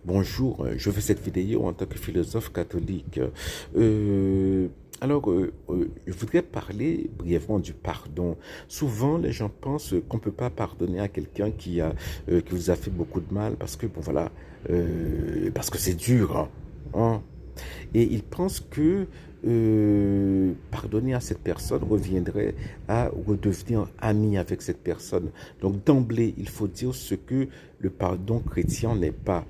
Bonjour, je fais cette vidéo en tant que philosophe catholique. Je voudrais parler brièvement du pardon. Souvent, les gens pensent qu'on ne peut pas pardonner à quelqu'un qui vous a fait beaucoup de mal parce que, bon voilà, parce que c'est dur, hein. Et ils pensent que pardonner à cette personne reviendrait à redevenir ami avec cette personne. Donc d'emblée, il faut dire ce que le pardon chrétien n'est pas.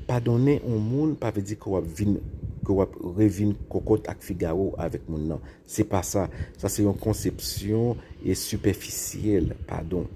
Pardonner un monde, pas veut dire qu'on va revin cocotte avec Figaro avec mon nom. C'est pas ça. Ça, c'est une conception et superficielle, pardon.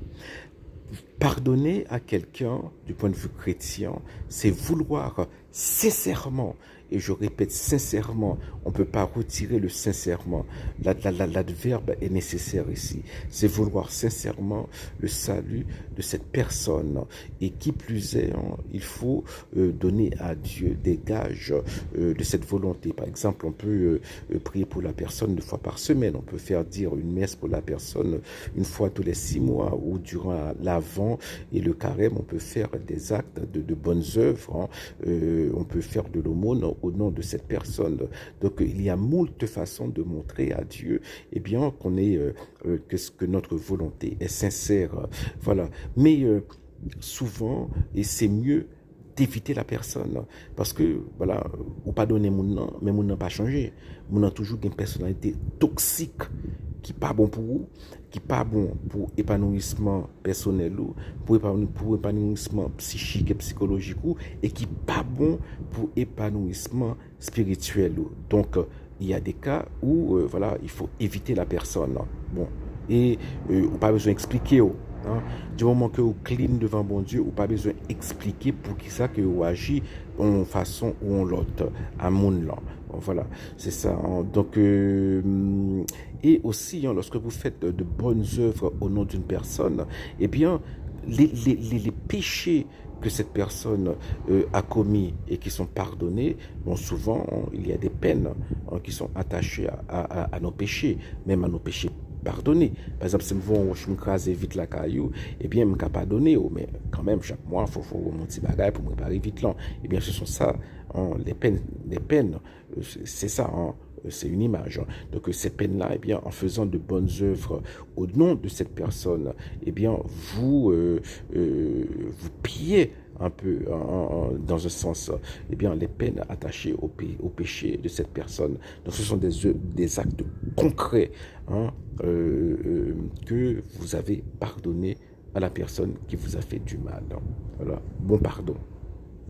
Pardonner à quelqu'un, du point de vue chrétien, c'est vouloir sincèrement, et je répète sincèrement, on ne peut pas retirer le sincèrement. L'adverbe est nécessaire ici. C'est vouloir sincèrement le salut de cette personne. Et qui plus est, il faut donner à Dieu des gages de cette volonté. Par exemple, on peut prier pour la personne 2 fois par semaine. On peut faire dire une messe pour la personne 1 fois tous les 6 mois ou durant l'Avent et le carême. On peut faire des actes de bonnes œuvres. On peut faire de l'aumône au nom de cette personne. Donc, il y a moult façons de montrer à Dieu, eh bien, que notre volonté est sincère. Voilà. Mais souvent, et c'est mieux d'éviter la personne. Parce que, voilà, ou pas donner mon nom, mais mon nom pas changé. Mon nom toujours une personnalité toxique qui pas bon pour vous, qui pas bon pour épanouissement personnel ou pour épanouissement psychique et psychologique ou et qui pas bon pour épanouissement spirituel ou. Donc il y a des cas où voilà, il faut éviter la personne. Bon, et pas besoin d'expliquer. Hein. Du moment que vous clean devant bon Dieu, ou pas besoin d'expliquer pour qui ça que vous agit en façon ou en l'autre à mon là. Voilà, c'est ça. Hein. Donc, et aussi, lorsque vous faites de bonnes œuvres au nom d'une personne, eh bien, les péchés que cette personne a commis et qui sont pardonnés, bon, souvent, il y a des peines qui sont attachées à nos péchés, même à nos péchés pardonner. Par exemple, si je me crase vite la caillou, eh bien, je ne peux pas pardonner, mais quand même, chaque mois, il faut mon petit bagage pour me préparer vite là. Eh bien, ce sont ça, les peines, c'est ça, c'est une image. Donc, ces peines-là, eh bien, en faisant de bonnes œuvres au nom de cette personne, eh bien, vous pillez un peu dans un sens, eh bien, les peines attachées au péché de cette personne. Donc, ce sont des actes concrets que vous avez pardonné à la personne qui vous a fait du mal. Voilà, bon pardon.